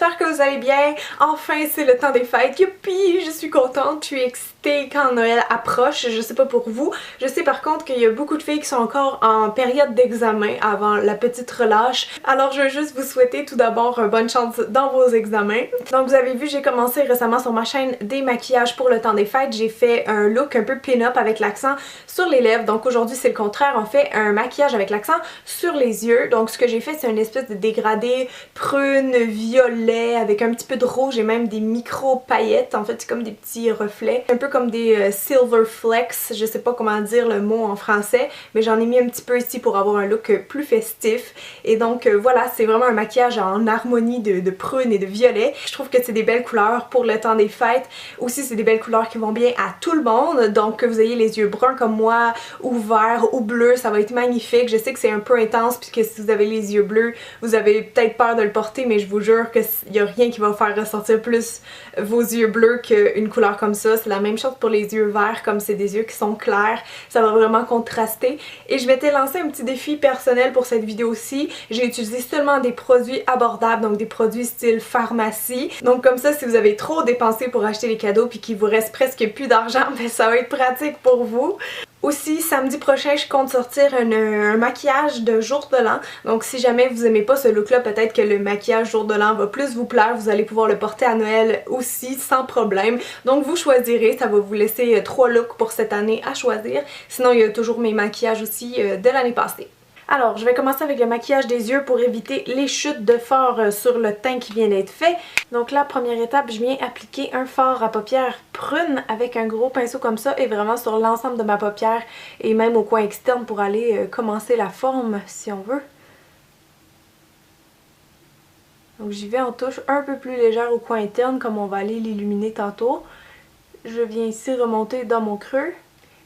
j'espère que vous allez bien. Enfin, c'est le temps des fêtes. Youpi, je suis contente, je suis excitée quand Noël approche. Je sais pas pour vous. Je sais par contre qu'il y a beaucoup de filles qui sont encore en période d'examen avant la petite relâche. Alors je veux juste vous souhaiter tout d'abord bonne chance dans vos examens. Donc vous avez vu, j'ai commencé récemment sur ma chaîne des maquillages pour le temps des fêtes. J'ai fait un look un peu pin-up avec l'accent sur les lèvres. Donc aujourd'hui c'est le contraire, on fait un maquillage avec l'accent sur les yeux. Donc ce que j'ai fait c'est une espèce de dégradé prune, violet, avec un petit peu de rouge et même des micro paillettes. En fait c'est comme des petits reflets, un peu comme des silver flecks, je sais pas comment dire le mot en français, mais j'en ai mis un petit peu ici pour avoir un look plus festif. Et donc voilà, c'est vraiment un maquillage en harmonie de prune et de violet. Je trouve que c'est des belles couleurs pour le temps des fêtes. Aussi c'est des belles couleurs qui vont bien à tout le monde, donc que vous ayez les yeux bruns comme moi, ou verts, ou bleus, ça va être magnifique. Je sais que c'est un peu intense puisque si vous avez les yeux bleus, vous avez peut-être peur de le porter, mais je vous jure qu'il n'y a rien qui va faire ressortir plus vos yeux bleus qu'une couleur comme ça. C'est la même chose pour les yeux verts, comme c'est des yeux qui sont clairs, ça va vraiment contraster. Et je m'étais lancé un petit défi personnel pour cette vidéo-ci. J'ai utilisé seulement des produits abordables, donc des produits style pharmacie. Donc comme ça, si vous avez trop dépensé pour acheter les cadeaux puis qu'il vous reste presque plus d'argent, ben ça va être pratique pour vous. Aussi, samedi prochain, je compte sortir un maquillage de jour de l'an. Donc si jamais vous aimez pas ce look-là, peut-être que le maquillage jour de l'an va plus vous plaire. Vous allez pouvoir le porter à Noël aussi, sans problème. Donc vous choisirez, ça va vous laisser 3 looks pour cette année à choisir. Sinon, il y a toujours mes maquillages aussi de l'année passée. Alors, je vais commencer avec le maquillage des yeux pour éviter les chutes de fard sur le teint qui vient d'être fait. Donc là, première étape, je viens appliquer un fard à paupières prune avec un gros pinceau comme ça et vraiment sur l'ensemble de ma paupière et même au coin externe pour aller commencer la forme si on veut. Donc j'y vais en touche un peu plus légère au coin interne comme on va aller l'illuminer tantôt. Je viens ici remonter dans mon creux.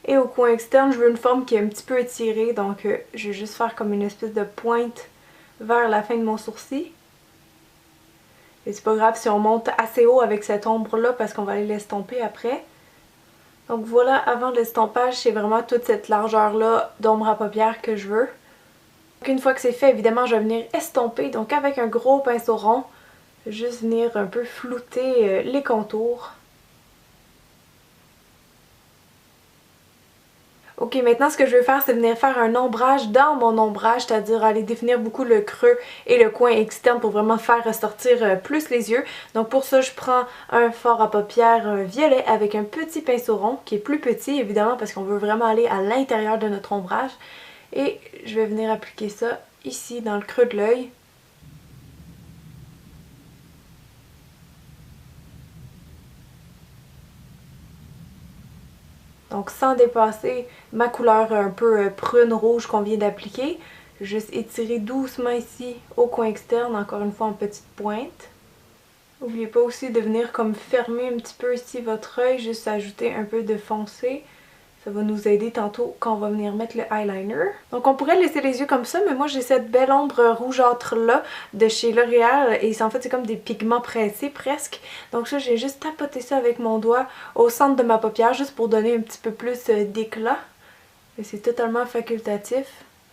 Et au coin externe, je veux une forme qui est un petit peu étirée, donc je vais juste faire comme une espèce de pointe vers la fin de mon sourcil. Et c'est pas grave si on monte assez haut avec cette ombre-là parce qu'on va aller l'estomper après. Donc voilà, avant l'estompage, c'est vraiment toute cette largeur-là d'ombre à paupières que je veux. Donc une fois que c'est fait, évidemment, je vais venir estomper, donc avec un gros pinceau rond, juste venir un peu flouter les contours. Ok, maintenant ce que je vais faire, c'est venir faire un ombrage dans mon ombrage, c'est-à-dire aller définir beaucoup le creux et le coin externe pour vraiment faire ressortir plus les yeux. Donc pour ça, je prends un fard à paupières violet avec un petit pinceau rond, qui est plus petit évidemment parce qu'on veut vraiment aller à l'intérieur de notre ombrage. Et je vais venir appliquer ça ici dans le creux de l'œil. Donc sans dépasser ma couleur un peu prune rouge qu'on vient d'appliquer, juste étirer doucement ici au coin externe, encore une fois en petite pointe. N'oubliez pas aussi de venir comme fermer un petit peu ici votre œil, juste ajouter un peu de foncé. Ça va nous aider tantôt quand on va venir mettre le eyeliner. Donc on pourrait laisser les yeux comme ça, mais moi j'ai cette belle ombre rougeâtre là de chez L'Oréal et en fait c'est comme des pigments pressés presque. Donc ça j'ai juste tapoté ça avec mon doigt au centre de ma paupière juste pour donner un petit peu plus d'éclat. Et c'est totalement facultatif.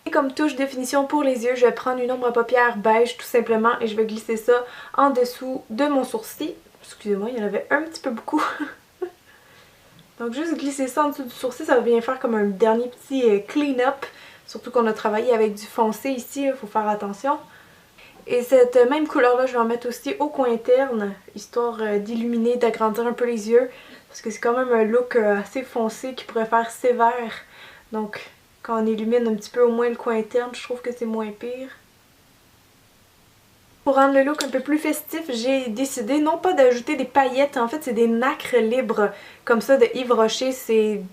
Et comme touche définition pour les yeux, je vais prendre une ombre à paupières beige tout simplement et je vais glisser ça en dessous de mon sourcil. Excusez-moi, il y en avait un petit peu beaucoup. Donc juste glisser ça en dessous du sourcil, ça va bien faire comme un dernier petit clean-up. Surtout qu'on a travaillé avec du foncé ici, il faut faire attention. Et cette même couleur-là, je vais en mettre aussi au coin interne, histoire d'illuminer, d'agrandir un peu les yeux. Parce que c'est quand même un look assez foncé qui pourrait faire sévère. Donc quand on illumine un petit peu au moins le coin interne, je trouve que c'est moins pire. Pour rendre le look un peu plus festif, j'ai décidé non pas d'ajouter des paillettes, en fait c'est des nacres libres comme ça de Yves Rocher.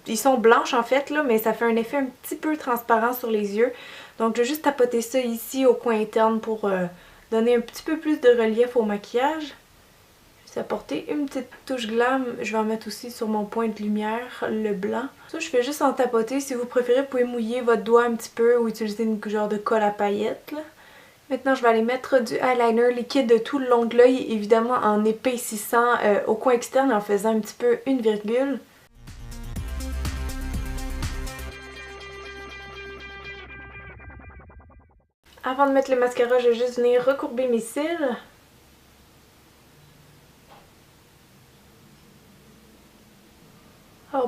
Ils sont blanches en fait là, mais ça fait un effet un petit peu transparent sur les yeux. Donc je vais juste tapoter ça ici au coin interne pour donner un petit peu plus de relief au maquillage. Juste apporter une petite touche glam, je vais en mettre aussi sur mon point de lumière, le blanc. Ça je fais juste en tapoter, si vous préférez vous pouvez mouiller votre doigt un petit peu ou utiliser une genre de colle à paillettes là. Maintenant, je vais aller mettre du eyeliner liquide tout le long de l'œil, évidemment en épaississant au coin externe et en faisant un petit peu une virgule. Avant de mettre le mascara, je vais juste venir recourber mes cils.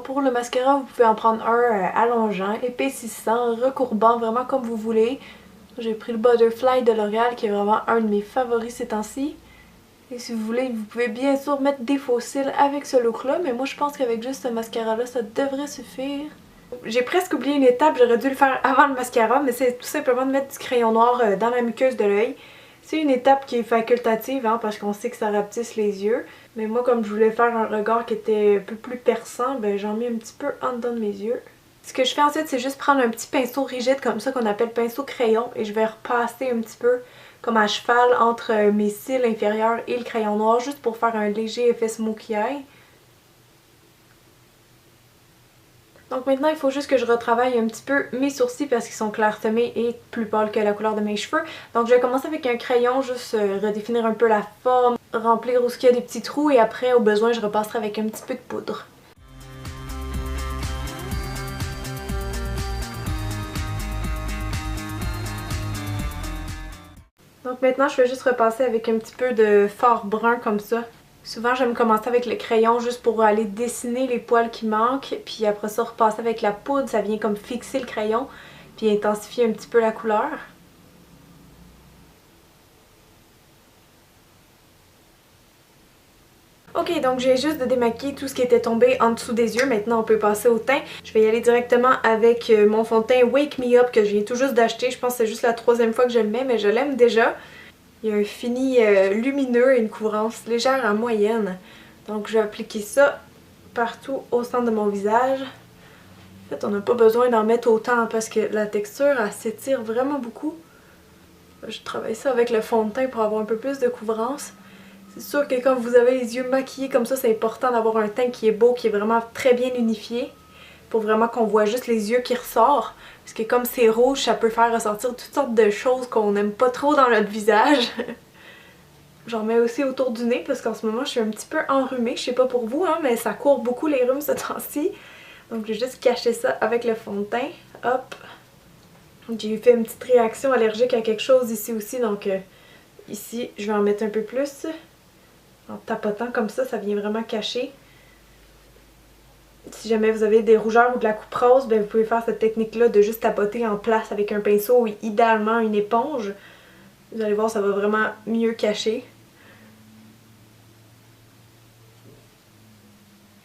pour le mascara, vous pouvez en prendre un allongeant, épaississant, recourbant, vraiment comme vous voulez. J'ai pris le Butterfly de L'Oréal qui est vraiment un de mes favoris ces temps-ci. Et si vous voulez, vous pouvez bien sûr mettre des faux cils avec ce look-là, mais moi je pense qu'avec juste ce mascara-là, ça devrait suffire. J'ai presque oublié une étape, j'aurais dû le faire avant le mascara, mais c'est tout simplement de mettre du crayon noir dans la muqueuse de l'œil. C'est une étape qui est facultative, hein, parce qu'on sait que ça rapetisse les yeux. Mais moi, comme je voulais faire un regard qui était un peu plus perçant, ben j'en mets un petit peu en dedans de mes yeux. Ce que je fais ensuite, c'est juste prendre un petit pinceau rigide comme ça qu'on appelle pinceau crayon et je vais repasser un petit peu comme à cheval entre mes cils inférieurs et le crayon noir juste pour faire un léger effet smoky eye. Donc maintenant, il faut juste que je retravaille un petit peu mes sourcils parce qu'ils sont clairsemés et plus pâles que la couleur de mes cheveux. Donc je vais commencer avec un crayon, juste redéfinir un peu la forme, remplir où il y a des petits trous et après, au besoin, je repasserai avec un petit peu de poudre. Donc maintenant, je vais juste repasser avec un petit peu de fard brun comme ça. Souvent, j'aime commencer avec le crayon juste pour aller dessiner les poils qui manquent. Puis après ça, repasser avec la poudre, ça vient comme fixer le crayon. Puis intensifier un petit peu la couleur. Ok, donc j'ai juste de démaquiller tout ce qui était tombé en dessous des yeux. Maintenant, on peut passer au teint. Je vais y aller directement avec mon fond de teint Wake Me Up que je viens tout juste d'acheter. Je pense que c'est juste la troisième fois que je le mets, mais je l'aime déjà. Il y a un fini lumineux et une couvrance légère à moyenne. Donc je vais appliquer ça partout au centre de mon visage. En fait, on n'a pas besoin d'en mettre autant parce que la texture, elle s'étire vraiment beaucoup. Je travaille ça avec le fond de teint pour avoir un peu plus de couvrance. C'est sûr que quand vous avez les yeux maquillés comme ça, c'est important d'avoir un teint qui est beau, qui est vraiment très bien unifié. Pour vraiment qu'on voit juste les yeux qui ressortent. Parce que comme c'est rouge, ça peut faire ressortir toutes sortes de choses qu'on n'aime pas trop dans notre visage. J'en mets aussi autour du nez parce qu'en ce moment je suis un petit peu enrhumée. Je sais pas pour vous, hein, mais ça court beaucoup les rhumes ce temps-ci. Donc j'ai juste caché ça avec le fond de teint. Hop! J'ai fait une petite réaction allergique à quelque chose ici aussi, donc ici je vais en mettre un peu plus. En tapotant comme ça vient vraiment cacher. Si jamais vous avez des rougeurs ou de la coupe rose, ben vous pouvez faire cette technique-là de juste tapoter en place avec un pinceau ou idéalement une éponge. Vous allez voir, ça va vraiment mieux cacher.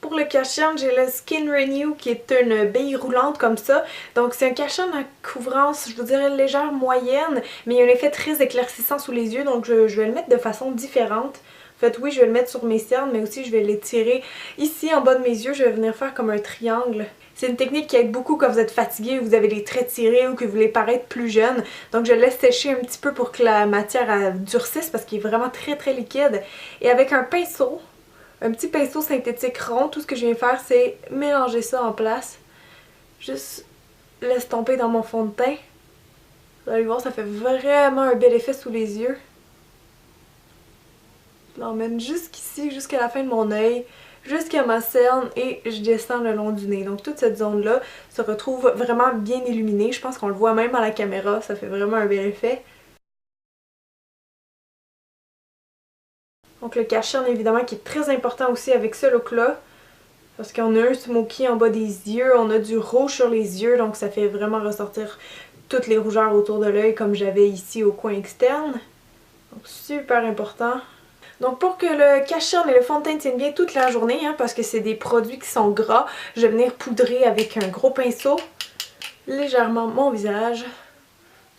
Pour le cache-œil, j'ai le Skin Renew qui est une bille roulante comme ça. Donc c'est un cache-œil à couvrance, je vous dirais légère moyenne, mais il y a un effet très éclaircissant sous les yeux, donc je vais le mettre de façon différente. En fait, oui, je vais le mettre sur mes cernes, mais aussi je vais l'étirer ici en bas de mes yeux. Je vais venir faire comme un triangle. C'est une technique qui aide beaucoup quand vous êtes fatigué ou vous avez les traits tirés ou que vous voulez paraître plus jeune. Donc je laisse sécher un petit peu pour que la matière durcisse parce qu'il est vraiment très liquide. Et avec un pinceau, un petit pinceau synthétique rond, tout ce que je viens faire c'est mélanger ça en place. Juste l'estomper dans mon fond de teint. Vous allez voir, ça fait vraiment un bel effet sous les yeux. Je l'emmène jusqu'ici, jusqu'à la fin de mon œil, jusqu'à ma cerne et je descends le long du nez. Donc toute cette zone-là se retrouve vraiment bien illuminée. Je pense qu'on le voit même à la caméra, ça fait vraiment un bel effet. Donc le cache-œil évidemment qui est très important aussi avec ce look-là. Parce qu'on a un smoky en bas des yeux, on a du rouge sur les yeux, donc ça fait vraiment ressortir toutes les rougeurs autour de l'œil comme j'avais ici au coin externe. Donc super important. Donc pour que le cache-œil et le fond de teint tiennent bien toute la journée, hein, parce que c'est des produits qui sont gras, je vais venir poudrer avec un gros pinceau légèrement mon visage.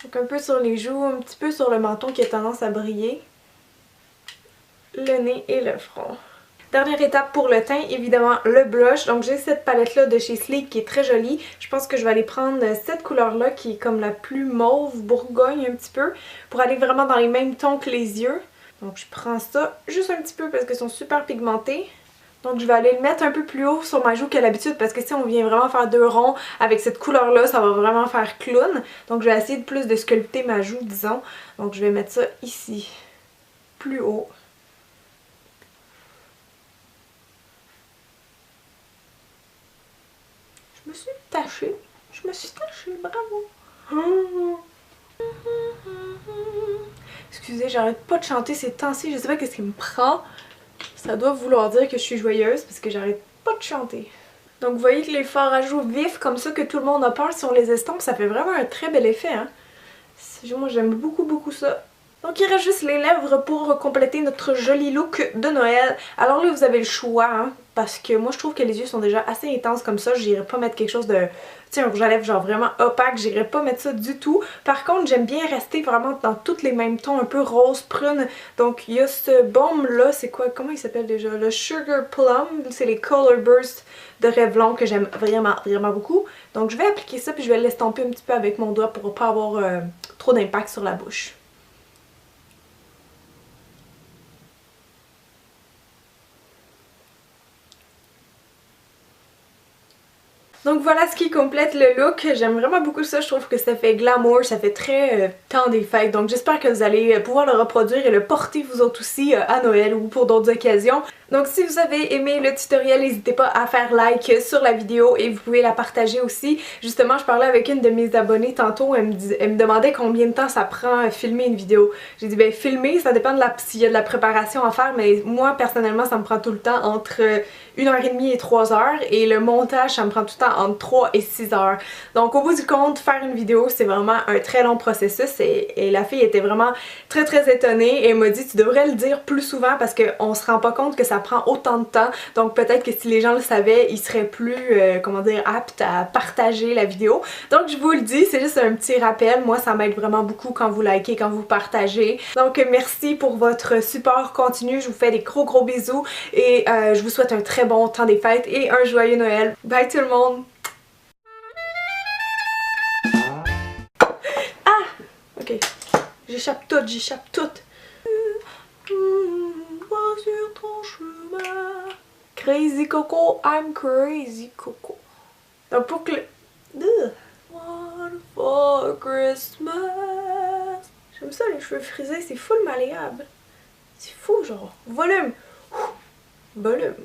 Donc un peu sur les joues, un petit peu sur le menton qui a tendance à briller. Le nez et le front. Dernière étape pour le teint, évidemment le blush. Donc j'ai cette palette là de chez Sleek qui est très jolie. Je pense que je vais aller prendre cette couleur là qui est comme la plus mauve, bourgogne un petit peu, pour aller vraiment dans les mêmes tons que les yeux. Donc je prends ça juste un petit peu parce qu'ils sont super pigmentés. Donc je vais aller le mettre un peu plus haut sur ma joue qu'à l'habitude parce que si on vient vraiment faire deux ronds avec cette couleur là, ça va vraiment faire clown. Donc je vais essayer de plus de sculpter ma joue disons. Donc je vais mettre ça ici, plus haut. Je me suis tachée, bravo. Excusez, j'arrête pas de chanter ces temps-ci, je sais pas qu'est-ce qui me prend. Ça doit vouloir dire que je suis joyeuse parce que j'arrête pas de chanter. Donc vous voyez que les fards à joues vifs comme ça que tout le monde a peur si on les estompe, ça fait vraiment un très bel effet, hein. Moi j'aime beaucoup ça. Donc il reste juste les lèvres pour compléter notre joli look de Noël. Alors là vous avez le choix, hein, parce que moi je trouve que les yeux sont déjà assez intenses comme ça. J'irais pas mettre quelque chose de, tu sais, un rouge à lèvres genre vraiment opaque, j'irais pas mettre ça du tout. Par contre j'aime bien rester vraiment dans tous les mêmes tons, un peu rose, prune. Donc il y a ce baume là, c'est quoi, comment il s'appelle déjà? Le Sugar Plum, c'est les Color Burst de Revlon que j'aime vraiment beaucoup. Donc je vais appliquer ça puis je vais l'estomper un petit peu avec mon doigt pour pas avoir trop d'impact sur la bouche. Donc voilà ce qui complète le look, j'aime vraiment beaucoup ça, je trouve que ça fait glamour, ça fait très temps des fêtes, donc j'espère que vous allez pouvoir le reproduire et le porter vous autres aussi à Noël ou pour d'autres occasions. Donc si vous avez aimé le tutoriel, n'hésitez pas à faire like sur la vidéo et vous pouvez la partager aussi. Justement, je parlais avec une de mes abonnées tantôt, elle me demandait combien de temps ça prend à filmer une vidéo. J'ai dit ben filmer, ça dépend de s'il y a de la préparation à faire, mais moi personnellement ça me prend tout le temps entre 1h30 et 3h et le montage ça me prend tout le temps entre 3 et 6 heures. Donc au bout du compte, faire une vidéo c'est vraiment un très long processus et la fille était vraiment très étonnée et elle m'a dit tu devrais le dire plus souvent parce qu'on se rend pas compte que ça prend autant de temps, donc peut-être que si les gens le savaient, ils seraient plus, comment dire, aptes à partager la vidéo. Donc je vous le dis, c'est juste un petit rappel, moi ça m'aide vraiment beaucoup quand vous likez, quand vous partagez. Donc merci pour votre support continu, je vous fais des gros bisous et je vous souhaite un très bon temps des fêtes et un joyeux Noël. Bye tout le monde! Ah! Ok, j'échappe tout. Va sur ton chemin. Crazy Coco, I'm crazy Coco. Donc pour que le... One for Christmas. J'aime ça les cheveux frisés, c'est full malléable. C'est fou genre. Volume. Volume.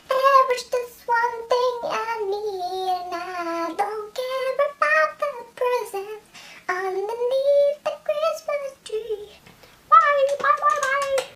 There's just one thing I need and I don't care about the presents underneath.